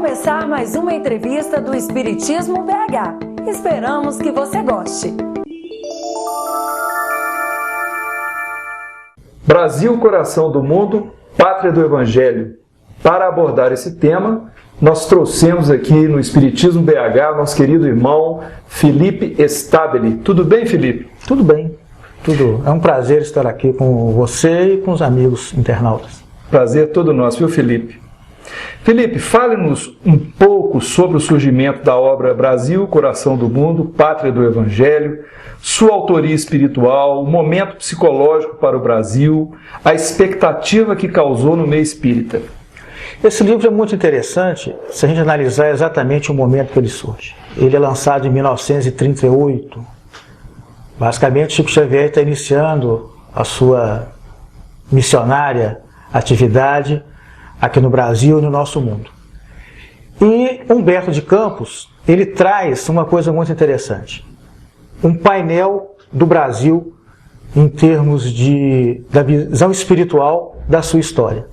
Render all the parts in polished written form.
começar mais uma entrevista do Espiritismo BH. Esperamos que você goste. Brasil, coração do mundo, pátria do Evangelho. Para abordar esse tema, nós trouxemos aqui no Espiritismo BH nosso querido irmão Felipe Stabile. Tudo bem, Felipe? Tudo bem, tudo. É um prazer estar aqui com você e com os amigos internautas. Prazer todo nosso, viu, Felipe? Felipe, fale-nos um pouco sobre o surgimento da obra Brasil, Coração do Mundo, Pátria do Evangelho, sua autoria espiritual, o momento psicológico para o Brasil, a expectativa que causou no meio espírita. Esse livro é muito interessante se a gente analisar exatamente o momento que ele surge. Ele é lançado em 1938. Basicamente, Chico Xavier está iniciando a sua missionária atividade aqui no Brasil e no nosso mundo. E Humberto de Campos, ele traz uma coisa muito interessante. Um painel do Brasil em termos da visão espiritual da sua história.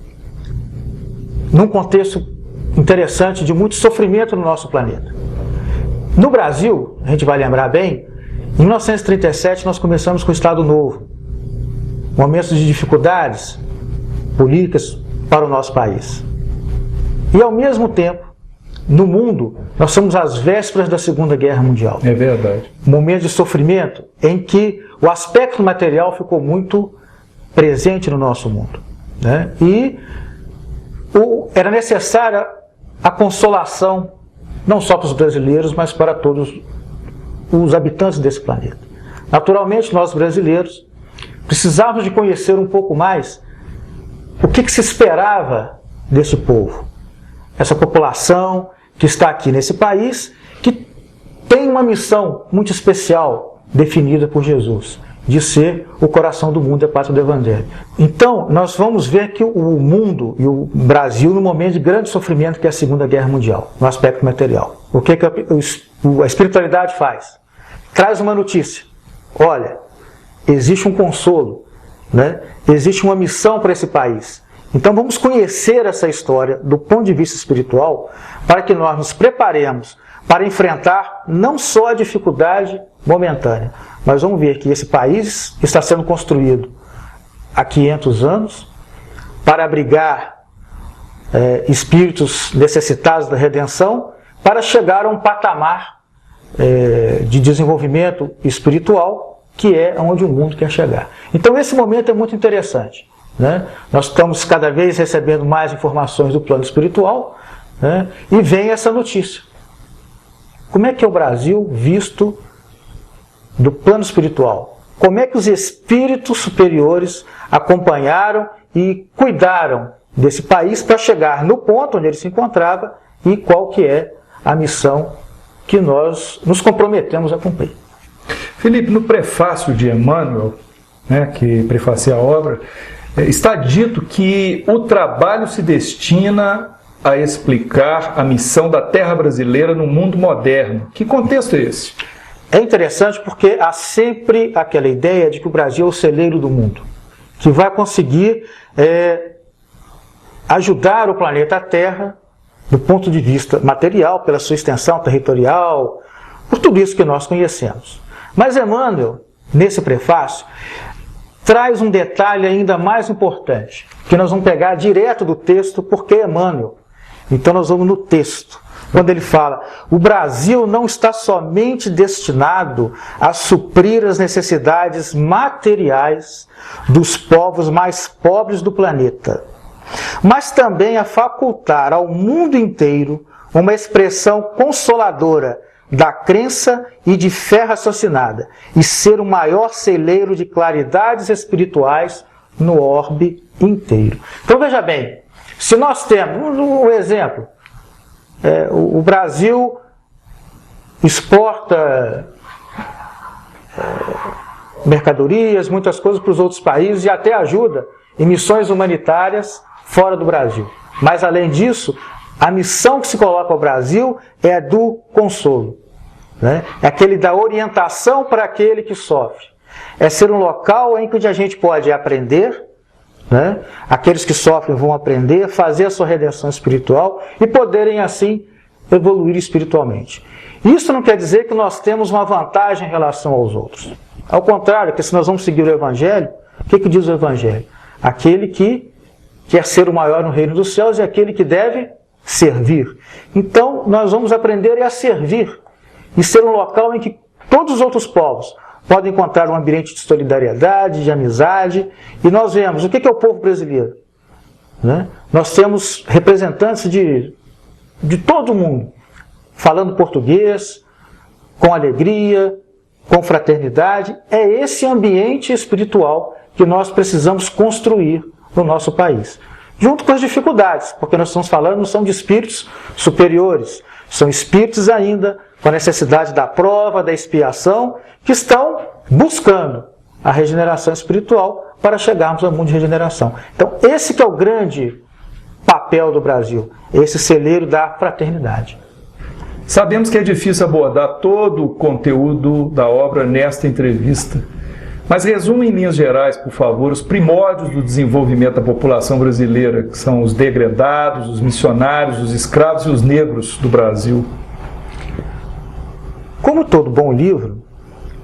Num contexto interessante de muito sofrimento no nosso planeta. No Brasil, a gente vai lembrar bem, em 1937 nós começamos com o Estado Novo. Momentos de dificuldades políticas para o nosso país. E ao mesmo tempo, no mundo, nós estamos às vésperas da Segunda Guerra Mundial. É verdade. Um momento de sofrimento em que o aspecto material ficou muito presente no nosso mundo, né? E era necessária a consolação, não só para os brasileiros, mas para todos os habitantes desse planeta. Naturalmente, nós brasileiros precisávamos de conhecer um pouco mais o que se esperava desse povo, essa população que está aqui nesse país, que tem uma missão muito especial definida por Jesus, de ser o coração do mundo e a pátria do Evangelho. Então, nós vamos ver que o mundo e o Brasil, no momento de grande sofrimento que é a Segunda Guerra Mundial, no aspecto material. O que a espiritualidade faz? Traz uma notícia. Olha, existe um consolo, né? Existe uma missão para esse país. Então vamos conhecer essa história do ponto de vista espiritual para que nós nos preparemos para enfrentar não só a dificuldade momentânea, mas vamos ver que esse país está sendo construído há 500 anos para abrigar espíritos necessitados da redenção, para chegar a um patamar de desenvolvimento espiritual que é onde o mundo quer chegar. Então esse momento é muito interessante, né? Nós estamos cada vez recebendo mais informações do plano espiritual, né? E vem essa notícia. Como é que é o Brasil visto do plano espiritual? Como é que os espíritos superiores acompanharam e cuidaram desse país para chegar no ponto onde ele se encontrava e qual que é a missão que nós nos comprometemos a cumprir? Felipe, no prefácio de Emmanuel, né, que prefacia a obra, está dito que o trabalho se destina a explicar a missão da terra brasileira no mundo moderno. Que contexto é esse? É interessante porque há sempre aquela ideia de que o Brasil é o celeiro do mundo, que vai conseguir ajudar o planeta Terra do ponto de vista material, pela sua extensão territorial, por tudo isso que nós conhecemos. Mas Emmanuel, nesse prefácio, traz um detalhe ainda mais importante, que nós vamos pegar direto do texto, porque é Emmanuel. Então nós vamos no texto, quando ele fala: o Brasil não está somente destinado a suprir as necessidades materiais dos povos mais pobres do planeta, mas também a facultar ao mundo inteiro uma expressão consoladora da crença e de fé raciocinada, e ser o maior celeiro de claridades espirituais no orbe inteiro. Então veja bem, se nós temos um exemplo, o Brasil exporta mercadorias, muitas coisas para os outros países e até ajuda em missões humanitárias fora do Brasil. Mas além disso, a missão que se coloca ao Brasil é a do consolo, né? É aquele da orientação para aquele que sofre. É ser um local em que a gente pode aprender, né? Aqueles que sofrem vão aprender, fazer a sua redenção espiritual e poderem assim evoluir espiritualmente. Isso não quer dizer que nós temos uma vantagem em relação aos outros. Ao contrário, que se nós vamos seguir o Evangelho, o que diz o Evangelho? Aquele que quer ser o maior no reino dos céus é aquele que deve servir. Então, nós vamos aprender a servir e ser um local em que todos os outros povos podem encontrar um ambiente de solidariedade, de amizade. E nós vemos, o que é o povo brasileiro? Né? Nós temos representantes de todo mundo, falando português, com alegria, com fraternidade. É esse ambiente espiritual que nós precisamos construir no nosso país. Junto com as dificuldades, porque nós estamos falando, não são de espíritos superiores, são espíritos ainda com a necessidade da prova, da expiação, que estão buscando a regeneração espiritual para chegarmos ao mundo de regeneração. Então, esse que é o grande papel do Brasil, esse celeiro da fraternidade. Sabemos que é difícil abordar todo o conteúdo da obra nesta entrevista, mas resume em linhas gerais, por favor, os primórdios do desenvolvimento da população brasileira, que são os degredados, os missionários, os escravos e os negros do Brasil. Como todo bom livro,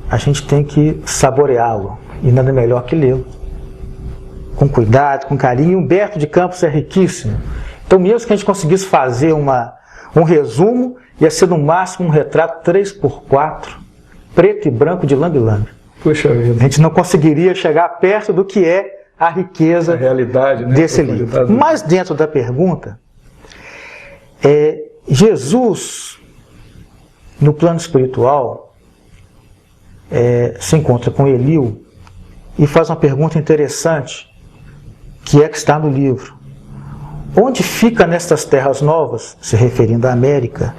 a gente tem que saboreá-lo, e nada melhor que lê-lo. Com cuidado, com carinho. Humberto de Campos é riquíssimo. Então, mesmo que a gente conseguisse fazer um resumo, ia ser no máximo um retrato 3x4, preto e branco de lambe-lambe. Puxa vida. A gente não conseguiria chegar perto do que é a riqueza, a realidade, né, desse livro. Mas dentro da pergunta, Jesus, no plano espiritual, se encontra com Eliú e faz uma pergunta interessante, que está no livro. Onde fica nestas terras novas, se referindo à América,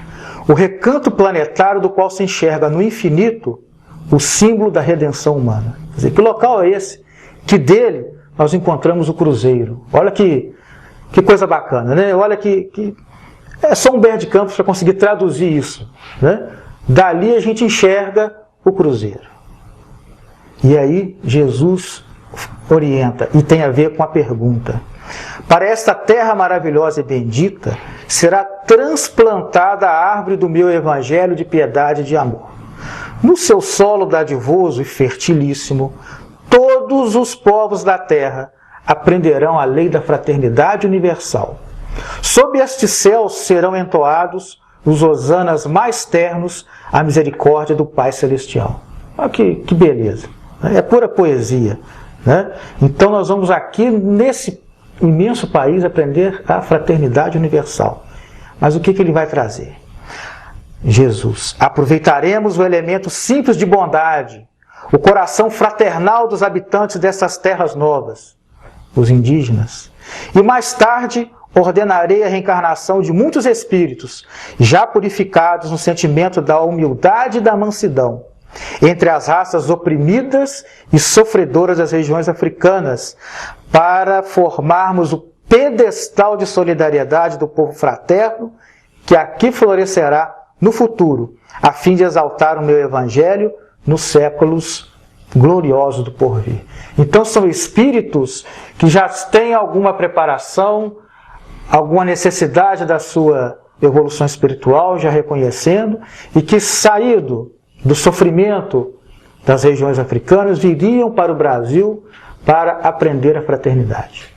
o recanto planetário do qual se enxerga no infinito o símbolo da redenção humana? Quer dizer, que local é esse? Que dele nós encontramos o cruzeiro. Olha que coisa bacana, né? Olha que é só Humberto de Campos para conseguir traduzir isso, né? Dali a gente enxerga o cruzeiro. E aí Jesus orienta, e tem a ver com a pergunta. Para esta terra maravilhosa e bendita, será transplantada a árvore do meu evangelho de piedade e de amor. No seu solo dadivoso e fertilíssimo, todos os povos da terra aprenderão a lei da fraternidade universal. Sob estes céus serão entoados os hosanas mais ternos à misericórdia do Pai Celestial. Olha que beleza. É pura poesia, né? Então nós vamos aqui, nesse imenso país, aprender a fraternidade universal. Mas o que ele vai trazer? Jesus. Aproveitaremos o elemento simples de bondade, o coração fraternal dos habitantes dessas terras novas, os indígenas. E mais tarde ordenarei a reencarnação de muitos espíritos, já purificados no sentimento da humildade e da mansidão, entre as raças oprimidas e sofredoras das regiões africanas, para formarmos o pedestal de solidariedade do povo fraterno, que aqui florescerá no futuro, a fim de exaltar o meu evangelho nos séculos gloriosos do porvir. Então são espíritos que já têm alguma preparação, alguma necessidade da sua evolução espiritual, já reconhecendo, e que, saído do sofrimento das regiões africanas, viriam para o Brasil para aprender a fraternidade.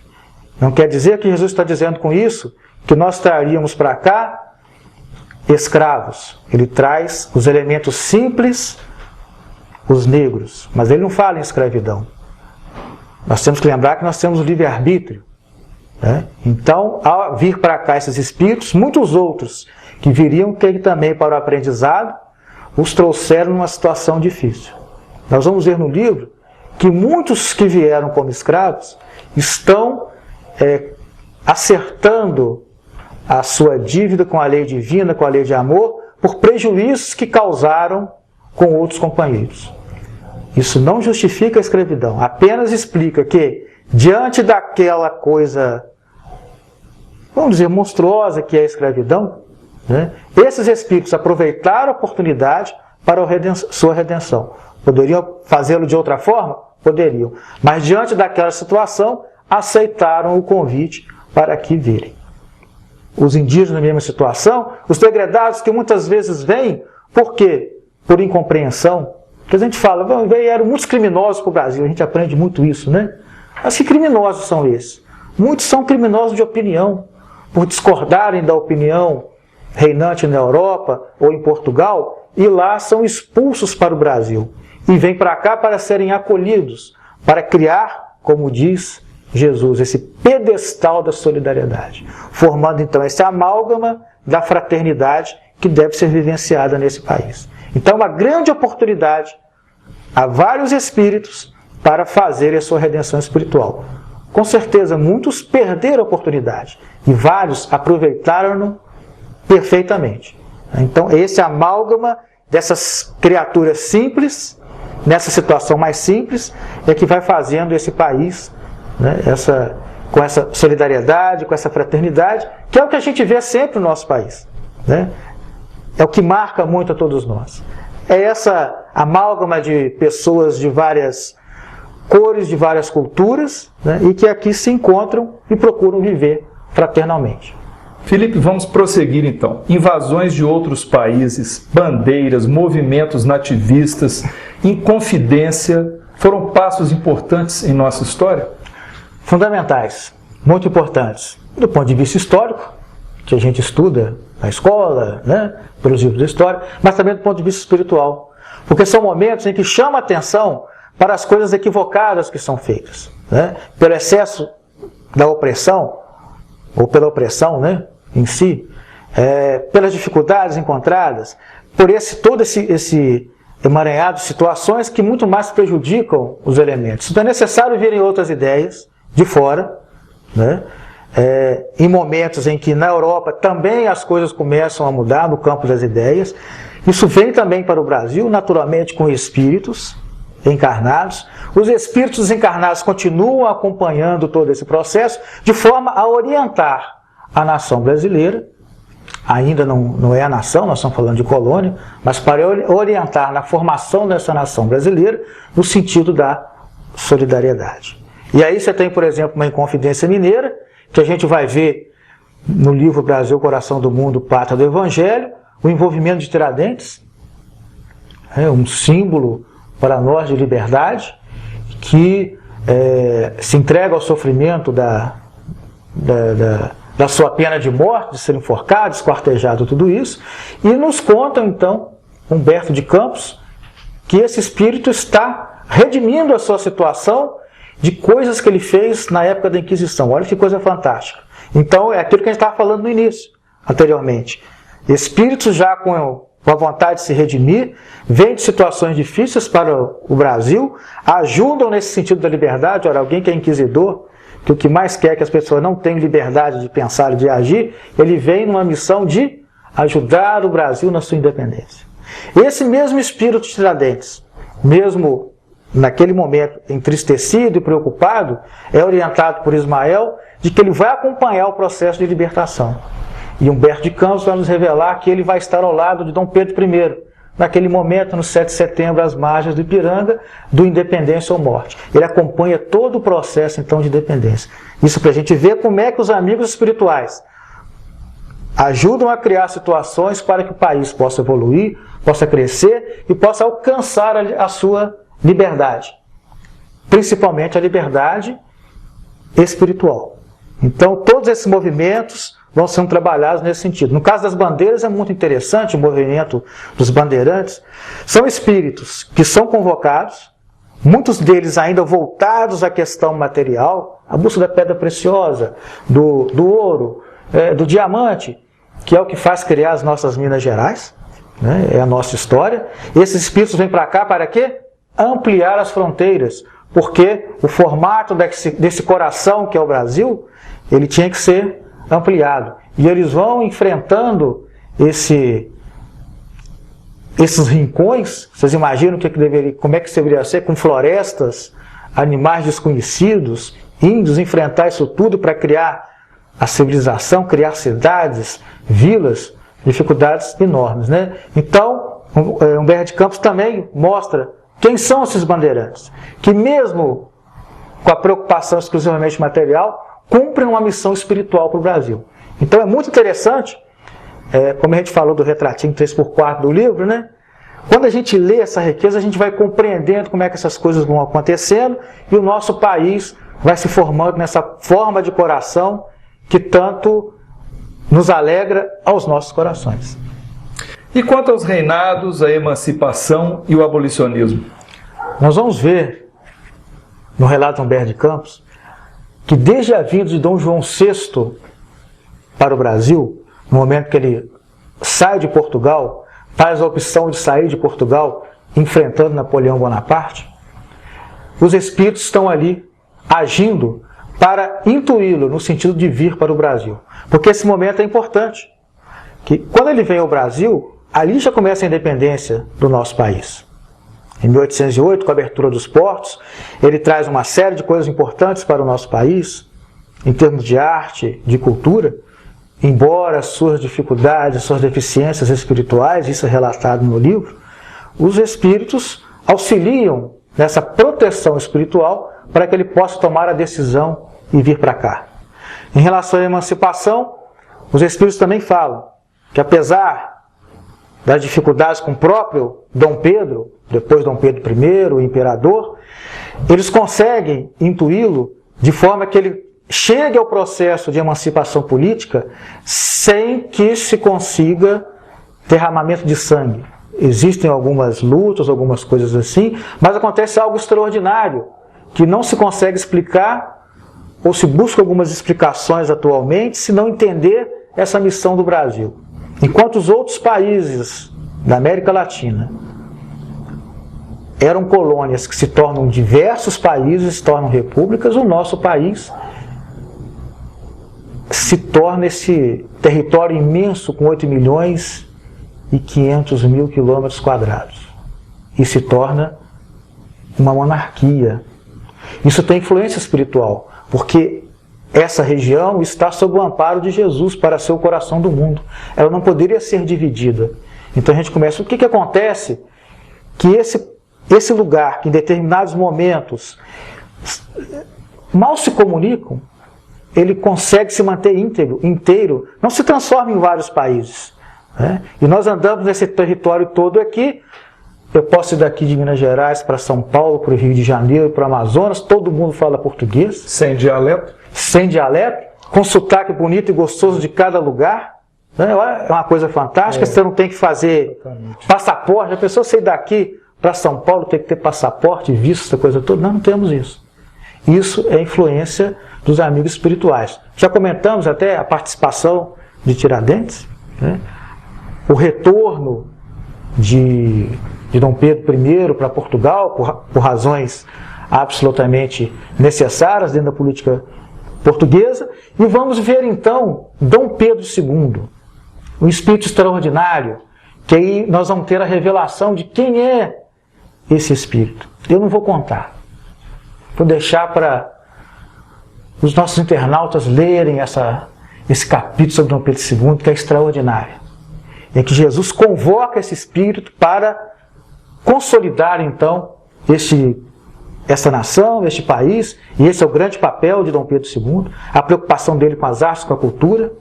Não quer dizer que Jesus está dizendo com isso que nós traríamos para cá escravos. Ele traz os elementos simples, os negros, mas ele não fala em escravidão. Nós temos que lembrar que nós temos o livre-arbítrio, né? Então, ao vir para cá esses espíritos, muitos outros que viriam ter também para o aprendizado, os trouxeram numa situação difícil. Nós vamos ver no livro que muitos que vieram como escravos estão acertando a sua dívida com a lei divina, com a lei de amor, por prejuízos que causaram com outros companheiros. Isso não justifica a escravidão, apenas explica que, diante daquela coisa, vamos dizer, monstruosa que é a escravidão, né, esses espíritos aproveitaram a oportunidade para sua redenção. Poderiam fazê-lo de outra forma? Poderiam. Mas diante daquela situação, aceitaram o convite para aqui virem. Os indígenas na mesma situação, os degredados que muitas vezes vêm, por quê? Por incompreensão. Porque a gente fala, vieram muitos criminosos para o Brasil, a gente aprende muito isso, né? Mas que criminosos são esses? Muitos são criminosos de opinião, por discordarem da opinião reinante na Europa ou em Portugal, e lá são expulsos para o Brasil. E vêm para cá para serem acolhidos, para criar, como diz Jesus, esse pedestal da solidariedade, formando então esse amálgama da fraternidade que deve ser vivenciada nesse país. Então, uma grande oportunidade a vários espíritos para fazer a sua redenção espiritual. Com certeza, muitos perderam a oportunidade e vários aproveitaram-no perfeitamente. Então, esse amálgama dessas criaturas simples, nessa situação mais simples, é que vai fazendo esse país, né, com essa solidariedade, com essa fraternidade, que é o que a gente vê sempre no nosso país, né? É o que marca muito a todos nós. É essa amálgama de pessoas de várias cores, de várias culturas, né, e que aqui se encontram e procuram viver fraternalmente. Felipe, vamos prosseguir então. Invasões de outros países, bandeiras, movimentos nativistas, inconfidência, foram passos importantes em nossa história? Fundamentais, muito importantes, do ponto de vista histórico, que a gente estuda na escola, né, pelos livros de história, mas também do ponto de vista espiritual, porque são momentos em que chama a atenção para as coisas equivocadas que são feitas, né, pelo excesso da opressão, ou pela opressão, né, em si, pelas dificuldades encontradas, por todo esse emaranhado de situações que muito mais prejudicam os elementos. Então é necessário virem outras ideias de fora, né, em momentos em que na Europa também as coisas começam a mudar no campo das ideias. Isso vem também para o Brasil, naturalmente com espíritos encarnados. Os espíritos encarnados continuam acompanhando todo esse processo de forma a orientar a nação brasileira. Ainda não é a nação, nós estamos falando de colônia, mas para orientar na formação dessa nação brasileira no sentido da solidariedade. E aí você tem, por exemplo, uma Inconfidência Mineira, que a gente vai ver no livro Brasil, Coração do Mundo, Pátria do Evangelho, o envolvimento de Tiradentes, um símbolo para nós de liberdade, que se entrega ao sofrimento da sua pena de morte, de ser enforcado, esquartejado, tudo isso, e nos conta então, Humberto de Campos, que esse espírito está redimindo a sua situação de coisas que ele fez na época da Inquisição. Olha que coisa fantástica. Então, é aquilo que a gente estava falando no início, anteriormente. Espíritos já com a vontade de se redimir, vêm de situações difíceis para o Brasil, ajudam nesse sentido da liberdade. Ora, alguém que é inquisidor, que o que mais quer é que as pessoas não tenham liberdade de pensar e de agir, ele vem numa missão de ajudar o Brasil na sua independência. Esse mesmo espírito de Tiradentes, mesmo naquele momento entristecido e preocupado, é orientado por Ismael de que ele vai acompanhar o processo de libertação. E Humberto de Campos vai nos revelar que ele vai estar ao lado de Dom Pedro I, naquele momento, no 7 de setembro, às margens do Ipiranga, do Independência ou Morte. Ele acompanha todo o processo, então, de independência. Isso para a gente ver como é que os amigos espirituais ajudam a criar situações para que o país possa evoluir, possa crescer e possa alcançar a sua liberdade. Principalmente a liberdade espiritual. Então, todos esses movimentos vão sendo trabalhados nesse sentido. No caso das bandeiras é muito interessante o movimento dos bandeirantes. São espíritos que são convocados, muitos deles ainda voltados à questão material, a busca da pedra preciosa, do ouro, do diamante, que é o que faz criar as nossas Minas Gerais, né? É a nossa história. Esses espíritos vêm para cá para quê? Ampliar as fronteiras, porque o formato desse coração que é o Brasil, ele tinha que ser ampliado. E eles vão enfrentando esses rincões. Vocês imaginam como é que deveria ser, com florestas, animais desconhecidos, índios, enfrentar isso tudo para criar a civilização, criar cidades, vilas, dificuldades enormes, né? Então, Humberto de Campos também mostra quem são esses bandeirantes, que mesmo com a preocupação exclusivamente material, cumprem uma missão espiritual para o Brasil. Então é muito interessante, como a gente falou do retratinho 3x4 do livro, né? Quando a gente lê essa riqueza, a gente vai compreendendo como é que essas coisas vão acontecendo e o nosso país vai se formando nessa forma de coração que tanto nos alegra aos nossos corações. E quanto aos reinados, a emancipação e o abolicionismo? Nós vamos ver no relato de Humberto de Campos que desde a vinda de Dom João VI para o Brasil, no momento que ele sai de Portugal, faz a opção de sair de Portugal enfrentando Napoleão Bonaparte, os espíritos estão ali agindo para intuí-lo no sentido de vir para o Brasil. Porque esse momento é importante. Que quando ele vem ao Brasil, ali já começa a independência do nosso país. Em 1808, com a abertura dos portos, ele traz uma série de coisas importantes para o nosso país, em termos de arte, de cultura, embora suas dificuldades, suas deficiências espirituais, isso é relatado no livro, os espíritos auxiliam nessa proteção espiritual para que ele possa tomar a decisão e vir para cá. Em relação à emancipação, os espíritos também falam que apesar das dificuldades com o próprio Dom Pedro, depois Dom Pedro I, o imperador, eles conseguem intuí-lo de forma que ele chegue ao processo de emancipação política sem que se consiga derramamento de sangue. Existem algumas lutas, algumas coisas assim, mas acontece algo extraordinário, que não se consegue explicar, ou se busca algumas explicações atualmente, se não entender essa missão do Brasil. Enquanto os outros países da América Latina eram colônias que se tornam diversos países, se tornam repúblicas, o nosso país se torna esse território imenso com 8.500.000 quilômetros quadrados e se torna uma monarquia. Isso tem influência espiritual, porque essa região está sob o amparo de Jesus para ser o coração do mundo. Ela não poderia ser dividida. Então a gente começa, o que acontece? Que esse lugar, que em determinados momentos mal se comunicam, ele consegue se manter inteiro, não se transforma em vários países. Né? E nós andamos nesse território todo aqui. Eu posso ir daqui de Minas Gerais para São Paulo, para o Rio de Janeiro, para o Amazonas, todo mundo fala português. Sem dialeto? Sem dialeto, com sotaque bonito e gostoso de cada lugar. Né? É uma coisa fantástica, você não tem que fazer passaporte. A pessoa sair daqui para São Paulo tem que ter passaporte, visto, essa coisa toda. Não temos isso. Isso é influência dos amigos espirituais. Já comentamos até a participação de Tiradentes, né? O retorno de Dom Pedro I para Portugal, por razões absolutamente necessárias dentro da política portuguesa, e vamos ver então Dom Pedro II, um espírito extraordinário, que aí nós vamos ter a revelação de quem é esse espírito. Eu não vou contar, vou deixar para os nossos internautas lerem esse capítulo sobre Dom Pedro II, que é extraordinário, em que Jesus convoca esse espírito para consolidar então essa nação, este país, e esse é o grande papel de Dom Pedro II, a preocupação dele com as artes, com a cultura,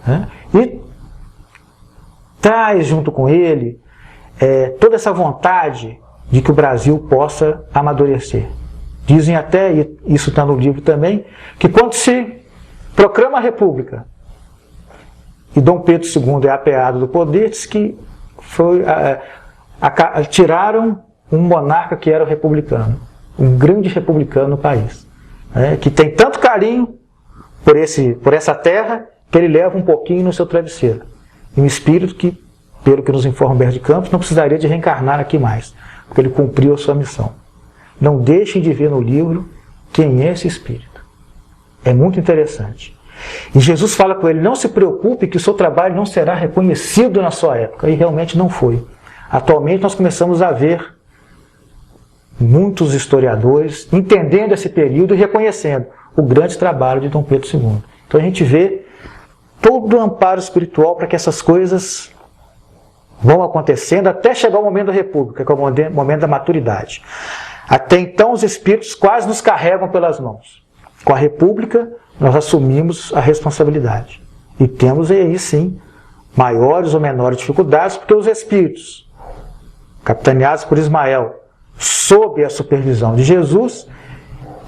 né? E traz junto com ele toda essa vontade de que o Brasil possa amadurecer. Dizem até, e isso está no livro também, que quando se proclama a República e Dom Pedro II é apeado do poder, diz que tiraram um monarca que era republicano, um grande republicano no país, né, que tem tanto carinho por essa terra que ele leva um pouquinho no seu travesseiro. E um espírito que, pelo que nos informa Humberto de Campos, não precisaria de reencarnar aqui mais, porque ele cumpriu a sua missão. Não deixem de ver no livro quem é esse espírito. É muito interessante. E Jesus fala com ele, não se preocupe que o seu trabalho não será reconhecido na sua época. E realmente não foi. Atualmente nós começamos a ver muitos historiadores entendendo esse período e reconhecendo o grande trabalho de Dom Pedro II. Então a gente vê todo o amparo espiritual para que essas coisas vão acontecendo até chegar o momento da República, que é o momento da maturidade. Até então os espíritos quase nos carregam pelas mãos. Com a República, nós assumimos a responsabilidade. E temos aí sim maiores ou menores dificuldades, porque os espíritos, capitaneados por Ismael, sob a supervisão de Jesus,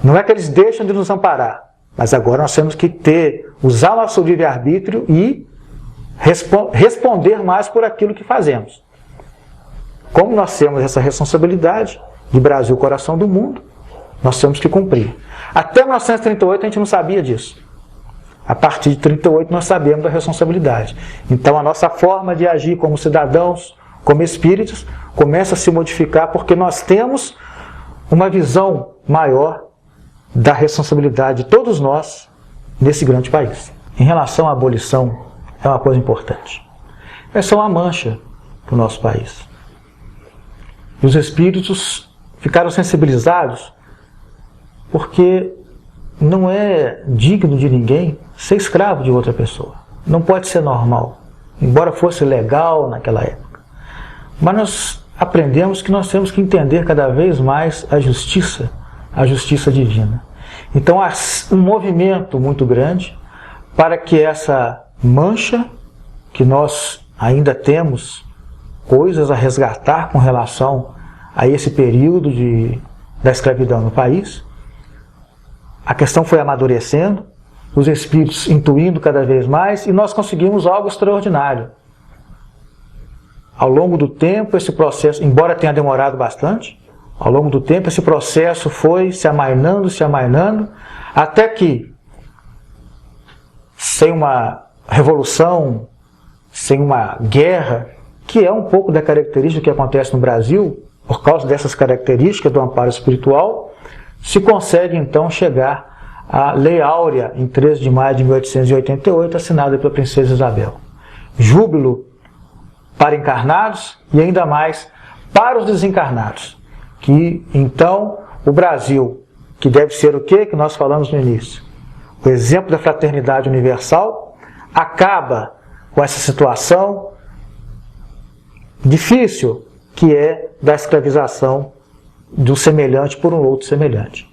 não é que eles deixam de nos amparar, mas agora nós temos que usar nosso livre-arbítrio e responder mais por aquilo que fazemos. Como nós temos essa responsabilidade de Brasil, coração do mundo, nós temos que cumprir. Até 1938 a gente não sabia disso. A partir de 1938 nós sabemos da responsabilidade. Então a nossa forma de agir como cidadãos, como espíritos, começa a se modificar porque nós temos uma visão maior da responsabilidade de todos nós nesse grande país. Em relação à abolição, é uma coisa importante. Essa é uma mancha para o nosso país. E os espíritos ficaram sensibilizados porque não é digno de ninguém ser escravo de outra pessoa. Não pode ser normal, embora fosse legal naquela época. Mas nós aprendemos que nós temos que entender cada vez mais a justiça divina. Então há um movimento muito grande para que essa mancha, que nós ainda temos coisas a resgatar com relação a esse período da escravidão no país, a questão foi amadurecendo, os espíritos intuindo cada vez mais, e nós conseguimos algo extraordinário. Ao longo do tempo, esse processo, embora tenha demorado bastante, ao longo do tempo esse processo foi se amainando, até que, sem uma revolução, sem uma guerra, que é um pouco da característica que acontece no Brasil, por causa dessas características do amparo espiritual, se consegue então chegar à Lei Áurea, em 13 de maio de 1888, assinada pela Princesa Isabel. Júbilo para encarnados e ainda mais para os desencarnados. Que então o Brasil, que deve ser o quê? Que nós falamos no início. O exemplo da fraternidade universal acaba com essa situação difícil que é da escravização do semelhante por um outro semelhante.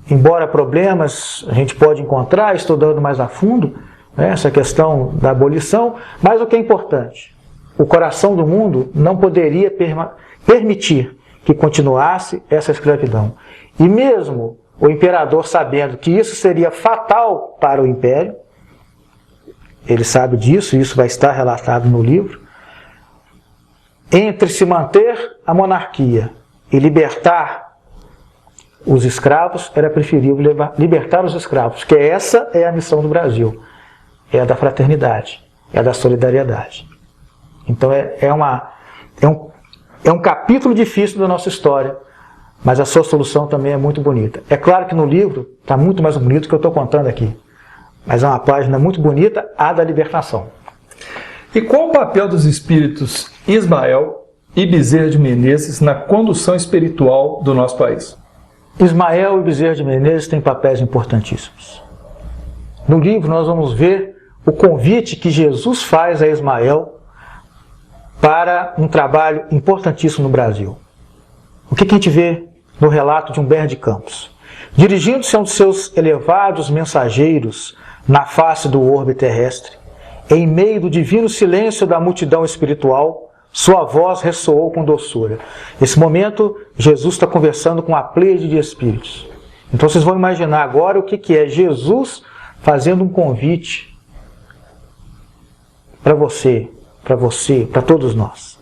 Embora problemas a gente pode encontrar estudando mais a fundo, né, essa questão da abolição, mas o que é importante, o coração do mundo não poderia permitir que continuasse essa escravidão. E mesmo o imperador, sabendo que isso seria fatal para o império, ele sabe disso, isso vai estar relatado no livro, entre se manter a monarquia e libertar os escravos, era preferível libertar os escravos, que essa é a missão do Brasil, é a da fraternidade, é a da solidariedade. Então é um capítulo difícil da nossa história, mas a sua solução também é muito bonita. É claro que no livro está muito mais bonito do que eu estou contando aqui, mas é uma página muito bonita, a da libertação. E qual o papel dos espíritos Ismael e Bezerra de Menezes na condução espiritual do nosso país? Ismael e Bezerra de Menezes têm papéis importantíssimos. No livro nós vamos ver o convite que Jesus faz a Ismael para um trabalho importantíssimo no Brasil. O que a gente vê no relato de Humberto de Campos? Dirigindo-se a um de seus elevados mensageiros na face do orbe terrestre, em meio do divino silêncio da multidão espiritual, sua voz ressoou com doçura. Nesse momento, Jesus está conversando com a pleiade de espíritos. Então vocês vão imaginar agora o que é Jesus fazendo um convite para você, para todos nós.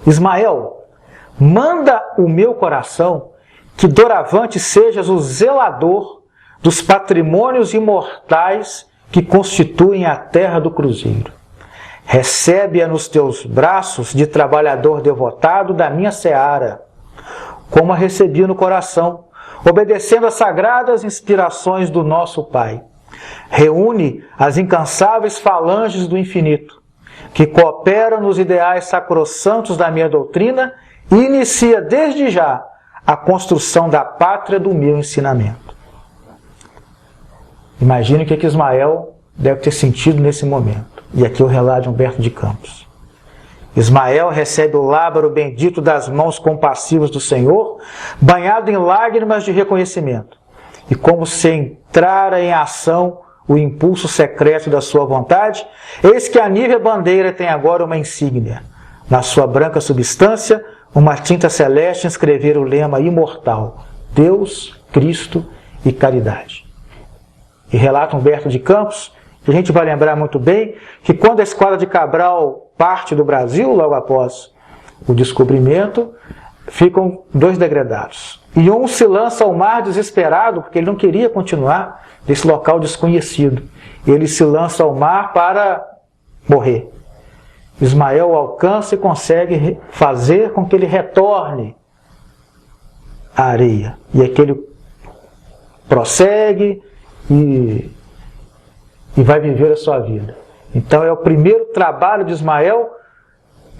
Ismael, manda o meu coração que doravante sejas o zelador dos patrimônios imortais que constituem a terra do cruzeiro. Recebe-a nos teus braços de trabalhador devotado da minha seara, como a recebi no coração, obedecendo às sagradas inspirações do nosso Pai. Reúne as incansáveis falanges do infinito, que cooperam nos ideais sacrossantos da minha doutrina e inicia desde já a construção da pátria do meu ensinamento. Imagine o que Ismael deve ter sentido nesse momento. E aqui o relato de Humberto de Campos. Ismael recebe o lábaro bendito das mãos compassivas do Senhor, banhado em lágrimas de reconhecimento. E como se entrara em ação o impulso secreto da sua vontade, eis que a nívea bandeira tem agora uma insígnia. Na sua branca substância, uma tinta celeste inscrever o lema imortal: Deus, Cristo e caridade. E relata Humberto de Campos, que a gente vai lembrar muito bem, que quando a Esquadra de Cabral parte do Brasil, logo após o descobrimento, ficam 2 degredados. E um se lança ao mar desesperado, porque ele não queria continuar nesse local desconhecido. Ele se lança ao mar para morrer. Ismael o alcança e consegue fazer com que ele retorne à areia. E aquele prossegue e vai viver a sua vida. Então é o primeiro trabalho de Ismael,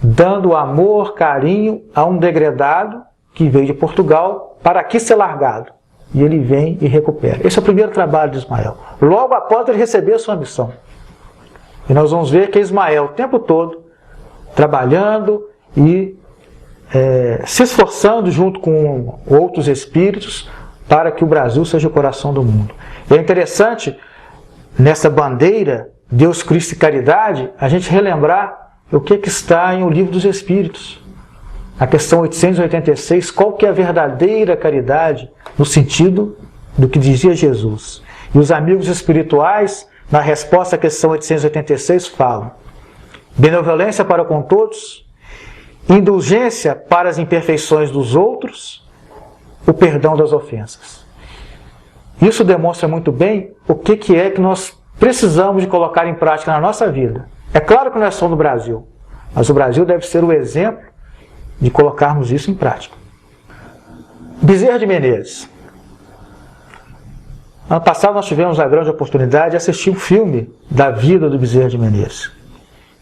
dando amor, carinho a um degredado que veio de Portugal para aqui ser largado. E ele vem e recupera. Esse é o primeiro trabalho de Ismael. Logo após ele receber a sua missão. E nós vamos ver que Ismael o tempo todo trabalhando e se esforçando junto com outros espíritos para que o Brasil seja o coração do mundo. E é interessante, nessa bandeira, Deus, Cristo e Caridade, a gente relembrar o que está em O Livro dos Espíritos. A questão 886, qual que é a verdadeira caridade no sentido do que dizia Jesus. E os amigos espirituais, na resposta à questão 886, falam: benevolência para com todos, indulgência para as imperfeições dos outros, o perdão das ofensas. Isso demonstra muito bem o que é que nós precisamos de colocar em prática na nossa vida. É claro que não é só no Brasil, mas o Brasil deve ser o exemplo de colocarmos isso em prática. Bezerra de Menezes. Ano passado nós tivemos a grande oportunidade de assistir um filme da vida do Bezerra de Menezes,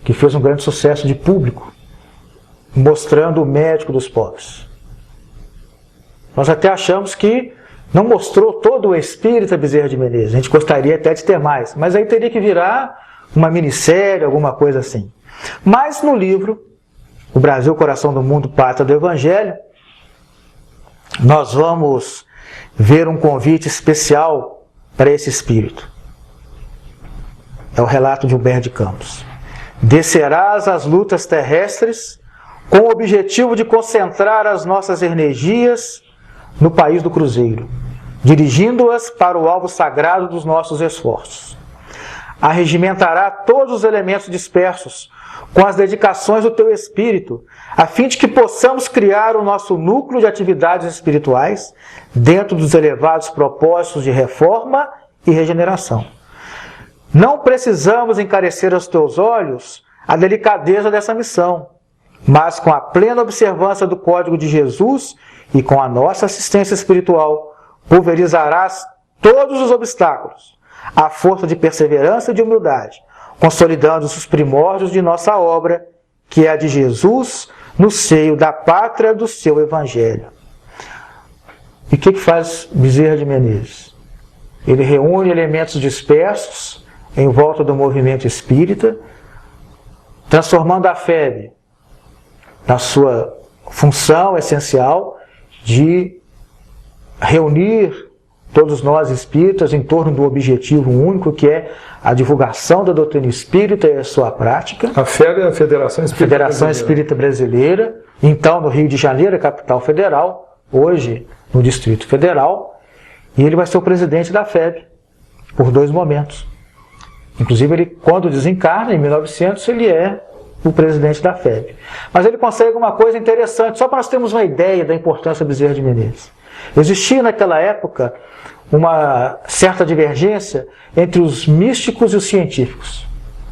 que fez um grande sucesso de público, mostrando o médico dos pobres. Nós até achamos que não mostrou todo o espírito da Bezerra de Menezes. A gente gostaria até de ter mais, mas aí teria que virar uma minissérie, alguma coisa assim. Mas no livro O Brasil, Coração do Mundo, Pátria do Evangelho, nós vamos ver um convite especial para esse espírito. É o relato de Humberto de Campos. Descerás às lutas terrestres com o objetivo de concentrar as nossas energias no país do cruzeiro, dirigindo-as para o alvo sagrado dos nossos esforços. Arregimentará todos os elementos dispersos com as dedicações do teu espírito, a fim de que possamos criar o nosso núcleo de atividades espirituais dentro dos elevados propósitos de reforma e regeneração. Não precisamos encarecer aos teus olhos a delicadeza dessa missão, mas com a plena observância do Código de Jesus e com a nossa assistência espiritual, pulverizarás todos os obstáculos, à força de perseverança e de humildade, consolidando os primórdios de nossa obra, que é a de Jesus, no seio da pátria do seu Evangelho. E o que faz Bezerra de Menezes? Ele reúne elementos dispersos em volta do movimento espírita, transformando a FEB na sua função essencial de reunir todos nós espíritas em torno do objetivo único, que é a divulgação da doutrina espírita e a sua prática. A FEB é a Federação Espírita Brasileira. Então, no Rio de Janeiro, a capital federal, hoje no Distrito Federal, e ele vai ser o presidente da FEB por 2 momentos. Inclusive, ele, quando desencarna, em 1900, ele é o presidente da FEB. Mas ele consegue uma coisa interessante, só para nós termos uma ideia da importância do Bezerra de Menezes. Existia naquela época uma certa divergência entre os místicos e os científicos.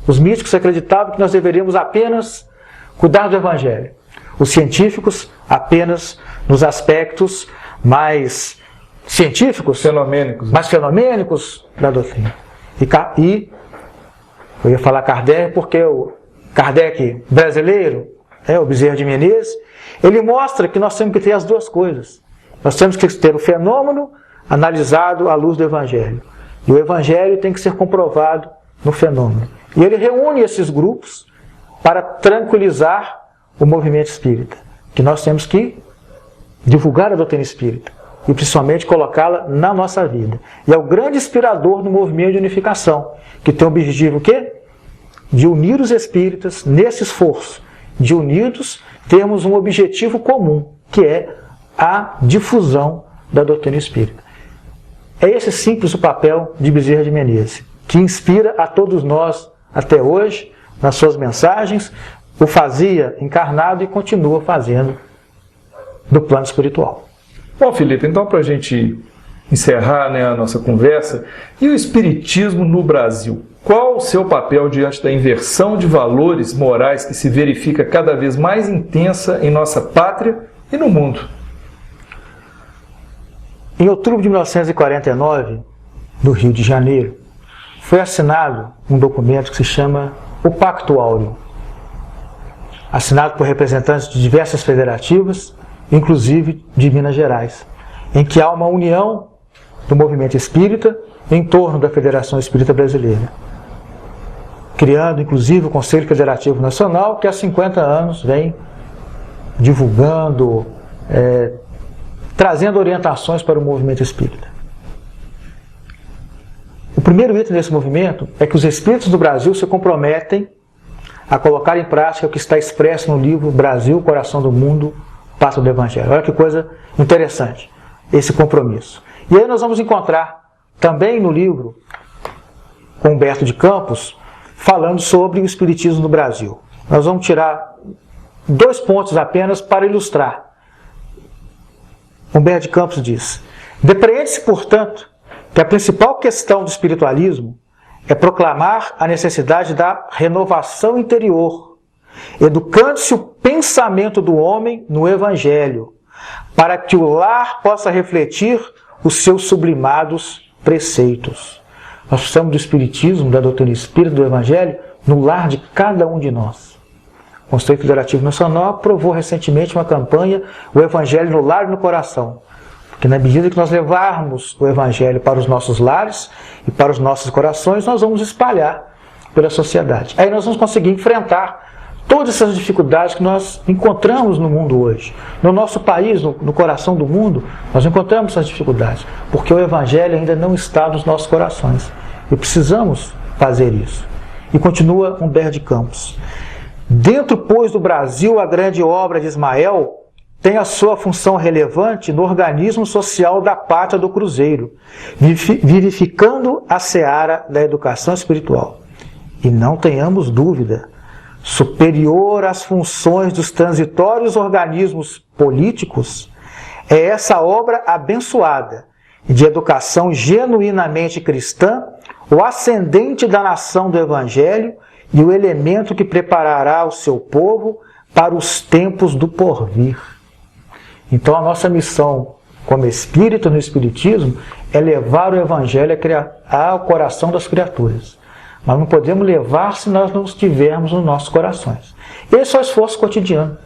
Os místicos acreditavam que nós deveríamos apenas cuidar do Evangelho. Os científicos apenas nos aspectos mais científicos, mais fenomênicos da doutrina. E eu ia falar Kardec porque o Kardec brasileiro, o Bezerra de Menezes, ele mostra que nós temos que ter as duas coisas. Nós temos que ter o fenômeno analisado à luz do Evangelho. E o Evangelho tem que ser comprovado no fenômeno. E ele reúne esses grupos para tranquilizar o movimento espírita, que nós temos que divulgar a doutrina espírita e principalmente colocá-la na nossa vida. E é o grande inspirador do movimento de unificação, que tem o objetivo o quê? De unir os espíritas nesse esforço, de unidos termos um objetivo comum, que é a difusão da doutrina espírita. É esse simples o papel de Bezerra de Menezes, que inspira a todos nós até hoje, nas suas mensagens, o fazia encarnado e continua fazendo do plano espiritual. Bom, Felipe, então para a gente encerrar, né, a nossa conversa, e o Espiritismo no Brasil? Qual o seu papel diante da inversão de valores morais que se verifica cada vez mais intensa em nossa pátria e no mundo? Em outubro de 1949, no Rio de Janeiro, foi assinado um documento que se chama o Pacto Áureo, assinado por representantes de diversas federativas, inclusive de Minas Gerais, em que há uma união do movimento espírita em torno da Federação Espírita Brasileira, criando inclusive o Conselho Federativo Nacional, que há 50 anos vem divulgando, trazendo orientações para o movimento espírita. O primeiro item desse movimento é que os espíritos do Brasil se comprometem a colocar em prática o que está expresso no livro Brasil, Coração do Mundo, Pátria do Evangelho. Olha que coisa interessante, esse compromisso. E aí nós vamos encontrar também no livro, com Humberto de Campos, falando sobre o Espiritismo no Brasil. Nós vamos tirar 2 pontos apenas para ilustrar. Humberto de Campos diz: depreende-se, portanto, que a principal questão do espiritualismo é proclamar a necessidade da renovação interior, educando-se o pensamento do homem no Evangelho, para que o lar possa refletir os seus sublimados preceitos. Nós precisamos do Espiritismo, da doutrina espírita, do Evangelho, no lar de cada um de nós. O Conselho Federativo Nacional aprovou recentemente uma campanha, o Evangelho no lar e no coração. Porque na medida que nós levarmos o Evangelho para os nossos lares e para os nossos corações, nós vamos espalhar pela sociedade. Aí nós vamos conseguir enfrentar todas essas dificuldades que nós encontramos no mundo hoje. No nosso país, no coração do mundo, nós encontramos essas dificuldades, porque o Evangelho ainda não está nos nossos corações. E precisamos fazer isso. E continua Humberto de Campos: dentro, pois, do Brasil, a grande obra de Ismael tem a sua função relevante no organismo social da pátria do Cruzeiro, vivificando a seara da educação espiritual. E não tenhamos dúvida, superior às funções dos transitórios organismos políticos, é essa obra abençoada de educação genuinamente cristã, o ascendente da nação do Evangelho e o elemento que preparará o seu povo para os tempos do porvir. Então a nossa missão como espírito no Espiritismo é levar o Evangelho ao coração das criaturas. Mas não podemos levar se nós não estivermos nos nossos corações. Esse é o esforço cotidiano.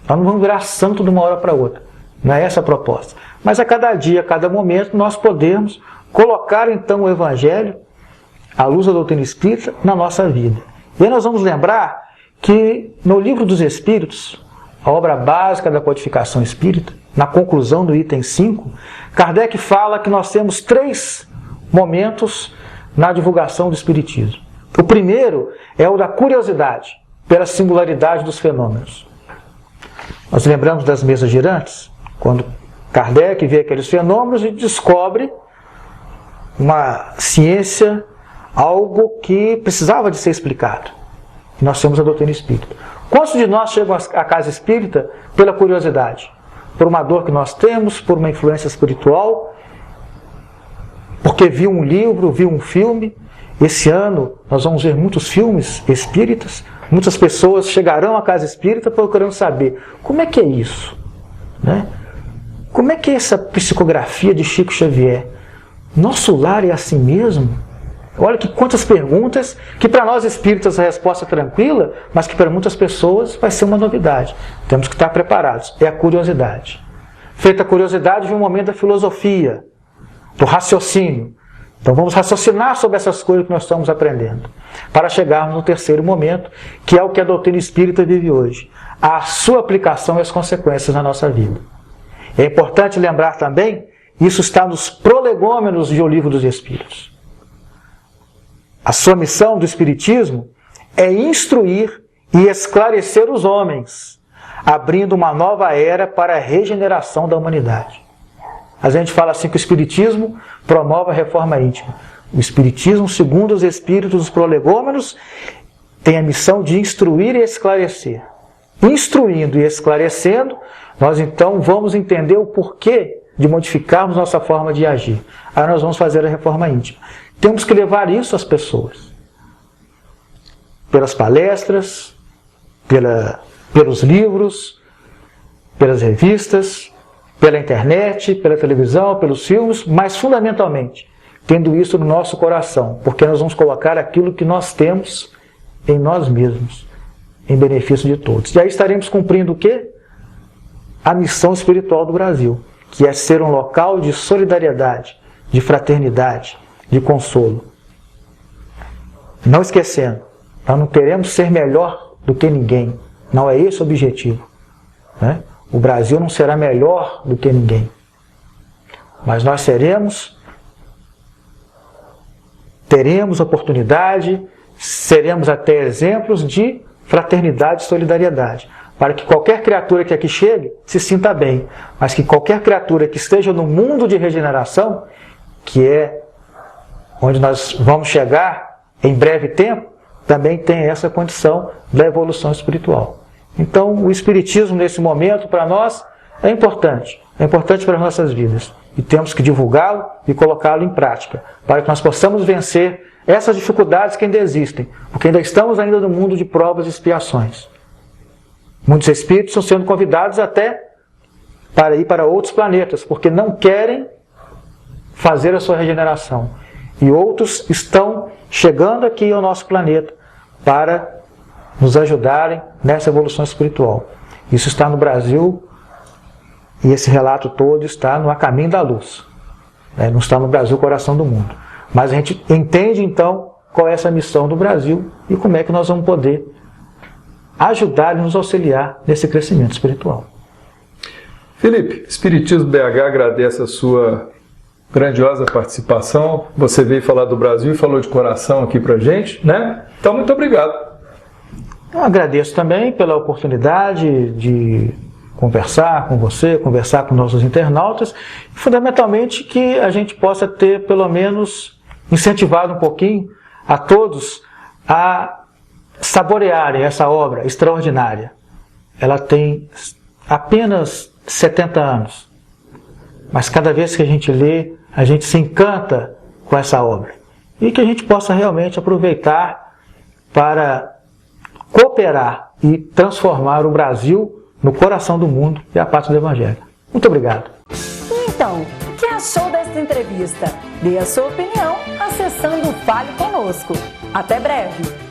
Nós não vamos virar santo de uma hora para outra. Não é essa a proposta. Mas a cada dia, a cada momento, nós podemos colocar então o Evangelho, à luz da doutrina espírita, na nossa vida. E aí nós vamos lembrar que no Livro dos Espíritos, a obra básica da codificação espírita, na conclusão do item 5, Kardec fala que nós temos 3 momentos na divulgação do Espiritismo. O primeiro é o da curiosidade, pela singularidade dos fenômenos. Nós lembramos das mesas girantes, quando Kardec vê aqueles fenômenos e descobre uma ciência, algo que precisava de ser explicado. E nós temos a doutrina espírita. Quantos de nós chegam à casa espírita pela curiosidade? Por uma dor que nós temos, por uma influência espiritual, porque viu um livro, viu um filme. Esse ano nós vamos ver muitos filmes espíritas, muitas pessoas chegarão à casa espírita procurando saber como é que é isso, né? Como é que é essa psicografia de Chico Xavier? Nosso lar é assim mesmo? Olha que quantas perguntas, que para nós espíritas a resposta é tranquila, mas que para muitas pessoas vai ser uma novidade. Temos que estar preparados. É a curiosidade. Feita a curiosidade, vem um momento da filosofia, do raciocínio. Então vamos raciocinar sobre essas coisas que nós estamos aprendendo, para chegarmos no terceiro momento, que é o que a doutrina espírita vive hoje, a sua aplicação e as consequências na nossa vida. É importante lembrar também, isso está nos prolegômenos de O Livro dos Espíritos. A sua missão do Espiritismo é instruir e esclarecer os homens, abrindo uma nova era para a regeneração da humanidade. A gente fala assim que o Espiritismo promove a reforma íntima. O Espiritismo, segundo os Espíritos dos prolegômenos, tem a missão de instruir e esclarecer. Instruindo e esclarecendo, nós então vamos entender o porquê de modificarmos nossa forma de agir. Aí nós vamos fazer a reforma íntima. Temos que levar isso às pessoas. Pelas palestras, pelos livros, pelas revistas, pela internet, pela televisão, pelos filmes, mas fundamentalmente, tendo isso no nosso coração, porque nós vamos colocar aquilo que nós temos em nós mesmos, em benefício de todos. E aí estaremos cumprindo o quê? A missão espiritual do Brasil, que é ser um local de solidariedade, de fraternidade, de consolo. Não esquecendo, nós não queremos ser melhor do que ninguém, não é esse o objetivo, né? O Brasil não será melhor do que ninguém, mas nós teremos oportunidade, seremos até exemplos de fraternidade e solidariedade, para que qualquer criatura que aqui chegue se sinta bem, mas que qualquer criatura que esteja no mundo de regeneração, que é onde nós vamos chegar em breve tempo, também tenha essa condição da evolução espiritual. Então, o Espiritismo, nesse momento, para nós, é importante para as nossas vidas. E temos que divulgá-lo e colocá-lo em prática, para que nós possamos vencer essas dificuldades que ainda existem, porque ainda estamos no mundo de provas e expiações. Muitos espíritos estão sendo convidados até para ir para outros planetas, porque não querem fazer a sua regeneração. E outros estão chegando aqui ao nosso planeta para nos ajudarem nessa evolução espiritual. Isso está no Brasil e esse relato todo está no A Caminho da Luz. Não está no Brasil, coração do mundo. Mas a gente entende então qual é essa missão do Brasil e como é que nós vamos poder ajudar e nos auxiliar nesse crescimento espiritual. Felipe, Espiritismo BH agradece a sua grandiosa participação. Você veio falar do Brasil e falou de coração aqui pra gente, né? Então, muito obrigado. Eu agradeço também pela oportunidade de conversar com você, conversar com nossos internautas, e fundamentalmente que a gente possa ter, pelo menos, incentivado um pouquinho a todos a saborearem essa obra extraordinária. Ela tem apenas 70 anos, mas cada vez que a gente lê, a gente se encanta com essa obra. E que a gente possa realmente aproveitar para cooperar e transformar o Brasil no coração do mundo e a pátria do Evangelho. Muito obrigado. Então, o que achou desta entrevista? Dê a sua opinião acessando o Fale Conosco. Até breve!